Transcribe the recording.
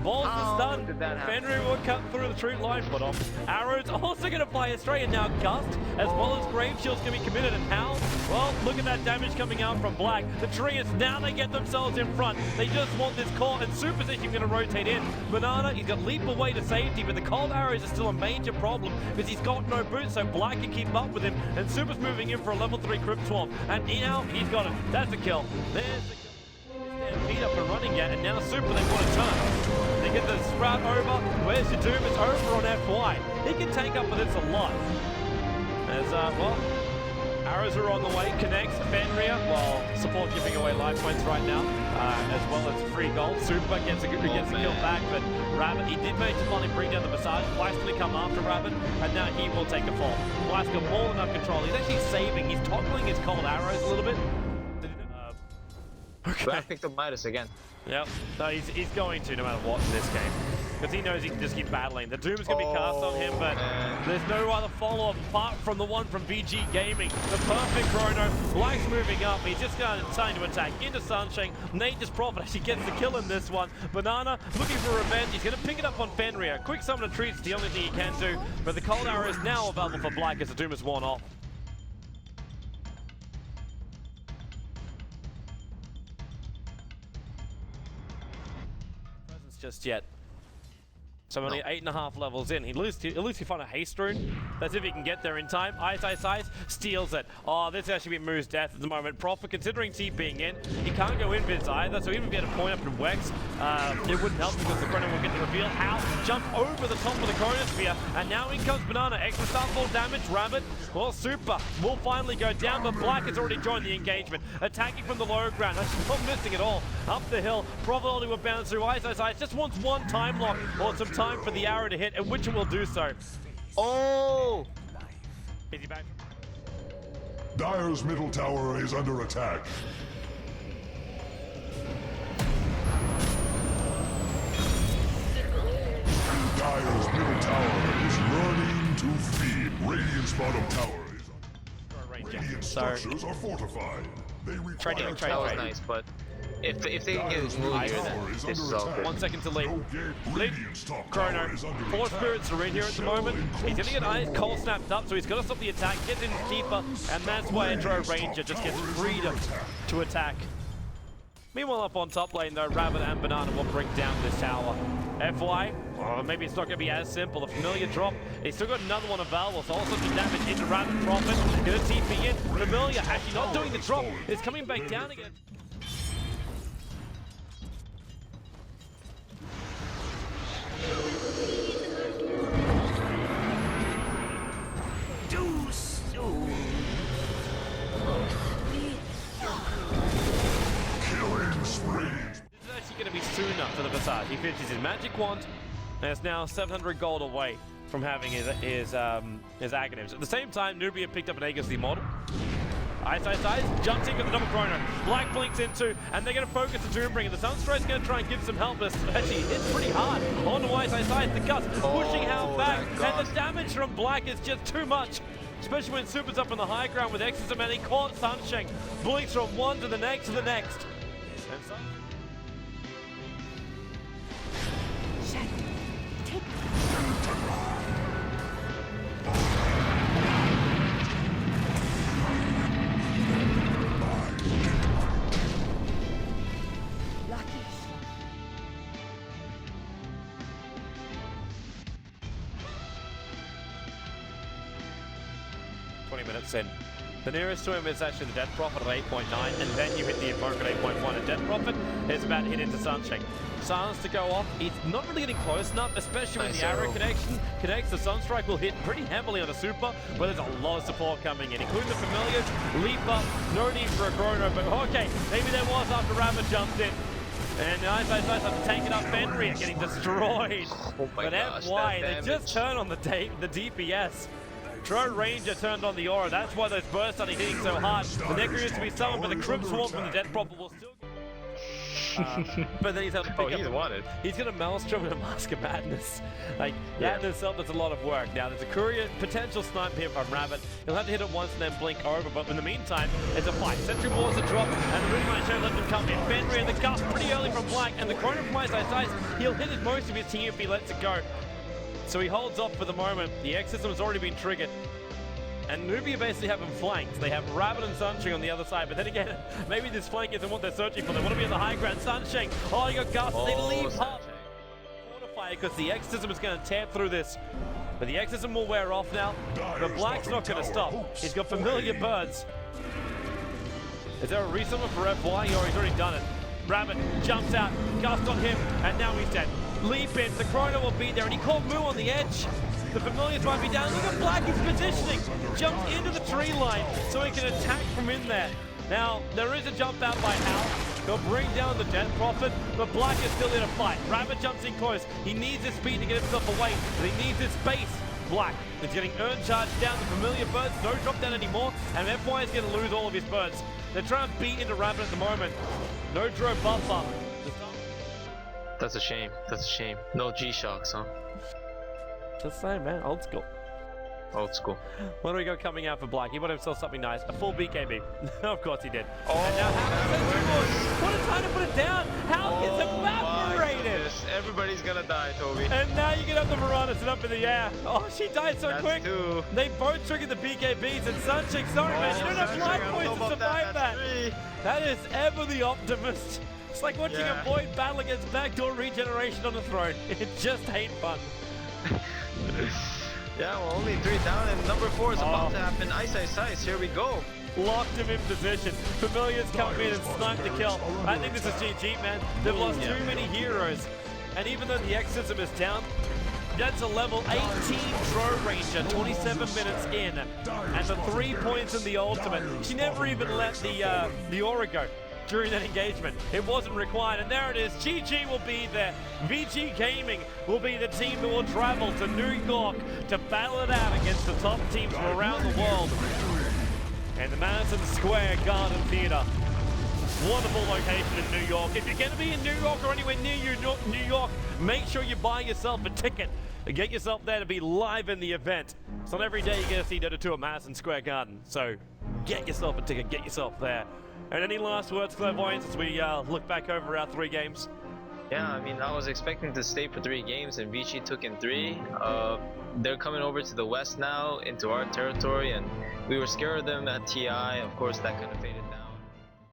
Balls the stun. Fenrir will cut through the tree line, but Arrow's also going to play a stray, and now Gust, as well as Grave Shield's going to be committed. And how? Well, look at that damage coming out from Black. The tree is now they get themselves in front. They just want this core, and Superposition going to rotate in. Banana, he's got leap away to safety, but the cold arrows are still a major problem because he's got no boots, so Black can keep up with him. And Super's moving in for a level 3 Crypt Swarm, and now he's got it. That's a kill. There's the kill. Stampede up and running yet, and now Super, they want to turn. They get the sprout over. Where's your Doom? It's over on FY. He can take up with this a lot. As, well, arrows are on the way. Connects Fenrir, well, support giving away life points right now, as well as free gold. Super gets a kill back, but Rabbit, he did manage to finally bring down the Massage. Black's going to come after Rabbit, and now he will take a fall. Black's got more than enough control. He's actually saving. He's toggling his cold arrows a little bit. Okay. Black picked up Midas again. Yep. No, he's going to no matter what in this game. Because he knows he can just keep battling. The Doom's going to be cast on him, but there's no other follow-up apart from the one from VG Gaming. The perfect chrono. Black's moving up. He's just going to time to attack into Sunshine. Nature's Prophet actually gets the kill in this one. Banana looking for revenge. He's going to pick it up on Fenrir. Quick summon and treat's the only thing he can do. But the cold arrow is now available for Black as the Doom is worn off. Just yet. So only 8.5 levels in. At least he find a haste rune. That's if he can get there in time. Ice steals it. Oh, this actually be Moo's death at the moment. Prophet considering T being in. He can't go in Viz either, so even if he had a point up in Wex, it wouldn't help because the Chrono will get the reveal. How? Jump over the top of the Chronosphere, and now in comes Banana. Extra starfall damage. Rabbit. Well, Super will finally go down, but Black has already joined the engagement. Attacking from the low ground. Actually not missing at all. Up the hill. Prophet only will bounce through. Ice. Just wants one time lock or some time for the arrow to hit, and Witcher will do so. Oh! Is he back? Dire's middle tower is under attack. Dire's middle tower is learning to feed. Radiant's bottom tower is under. Radiant structures are fortified. They require That was nice, but if they can get his move here, then this is all good. 1 second to leap. Leap. Chrono. 4 spirits are in here at the moment. He's going to get Ice Cold snapped up, so he's got to stop the attack, gets in deeper, and that's why Andreano Ranger just gets freedom to attack. Meanwhile, up on top lane, though, Rabbit and Banana will bring down this tower. FY, oh, maybe it's not going to be as simple. The familiar drop, he's still got another one available, so all sorts of damage into Rabbit. Prophet, going to TP in. Familiar actually not doing the drop, it's coming back down again. Going to be sooner for the Visage. He finishes his magic wand, and it's now 700 gold away from having his Aghanims. At the same time, Newbee had picked up an Agency model. Ice, jumps in with the double chrono. Black blinks into, and they're going to focus the Doombringer. The Sunstrike's going to try and give some help, but actually it's pretty hard. On to Ice, the Gust pushing Hal back, and the damage from Black is just too much. Especially when Super's up on the high ground with Exorcism, and he caught Sunshine. Blinks from one to the next to the next. And so 20 minutes in. The nearest to him is actually the Death Prophet at 8.9, and then you hit the Invoke at 8.1. And Death Prophet is about to hit into Sunshine. Silence to go off. He's not really getting close enough, especially when the arrow connection connects. The Sunstrike will hit pretty heavily on the Super, but there's a lot of support coming in, including the Familiars. Leap up, no need for a Chrono, but okay, maybe there was after Rabbit jumped in. And Ice have to tank it up. Fenrir getting destroyed. Oh my gosh, FY, they just turn on the DPS. Andreano Ranger turned on the aura. That's why those bursts are hitting so hard. The Necro needs to be summoned, but the Crypt Swarm from the Death Prophet will still... But then he's able to pick up. He's wanted. He's going to Maelstrom and a Mask of Madness. Like, that in itself does a lot of work. Now, there's a courier potential snipe here from Rabbit. He'll have to hit it once and then blink over, but in the meantime, it's a fight. Sentry Wars a drop, and the Ridge Show lets him come in. Fenrir in the gust pretty early from Black, and the corner from Ice, he'll hit his most of his team if he lets it go. So he holds off for the moment. The X system has already been triggered. And Newbee basically have him flanked. They have Rabbit and Sunshine on the other side, but then again, maybe this flank isn't what they're searching for. They want to be on the high ground. Sunshine, oh, you got Gus, they leave up. Fortify because the X system is going to tear through this. But the X system will wear off now. But Black's not going to stop. He's got familiar birds. Is there a resummon for FY, or he's already done it? Rabbit jumps out, Gust on him, and now he's dead. Leap in, the Chrono will be there, and he caught Moo on the edge. The Familiars might be down. Look at Black, he's positioning. Jumps into the tree line so he can attack from in there. Now, there is a jump out by Hal. They'll bring down the Death Prophet, but Black is still in a fight. Rabbit jumps in close. He needs his speed to get himself away, but he needs his space. Black is getting Urn charged down. The Familiar birds don't drop down anymore, and FY is going to lose all of his birds. They're trying to beat into Rabbit at the moment. No Dro buff up. That's a shame. That's a shame. No G-Shocks, huh? Just saying, man. Old school. Old school. What do we got coming out for Black? He bought himself something nice. A full BKB. Of course he did. Oh, and now what a time to put it down. How is evaporated? Everybody's gonna die, Toby. And now you get up the Mirana and up in the air. Oh, she died so quick. Two. They both triggered the BKBs, and Sunshine, sorry man, you don't have life points to survive that. That is ever the optimist. It's like watching a Void battle against backdoor regeneration on the throne. It just ain't fun. Yeah, well, only 3 down, and number 4 is about to happen. Ice, here we go. Locked him in position. Familiars come in and snipe the kill. I think this is GG, man. They've lost too many heroes. And even though the X system is down, that's a level 18 Dro Ranger, 27 minutes in. And the 3 points in the ultimate. She never even let the aura go during that engagement. It wasn't required, and there it is. GG will be there. Vici Gaming will be the team that will travel to New York to battle it out against the top teams from around the world. And the Madison Square Garden Theater. Wonderful location in New York. If you're going to be in New York or anywhere near you, New York, make sure you buy yourself a ticket and get yourself there to be live in the event. It's not every day you get to see Dota 2 at Madison Square Garden, so get yourself a ticket, get yourself there. And any last words, Clairvoyance, as we look back over our 3 games? Yeah, I mean, I was expecting to stay for 3 games, and Vici took in 3. They're coming over to the west now, into our territory, and we were scared of them at TI. Of course, that kind of faded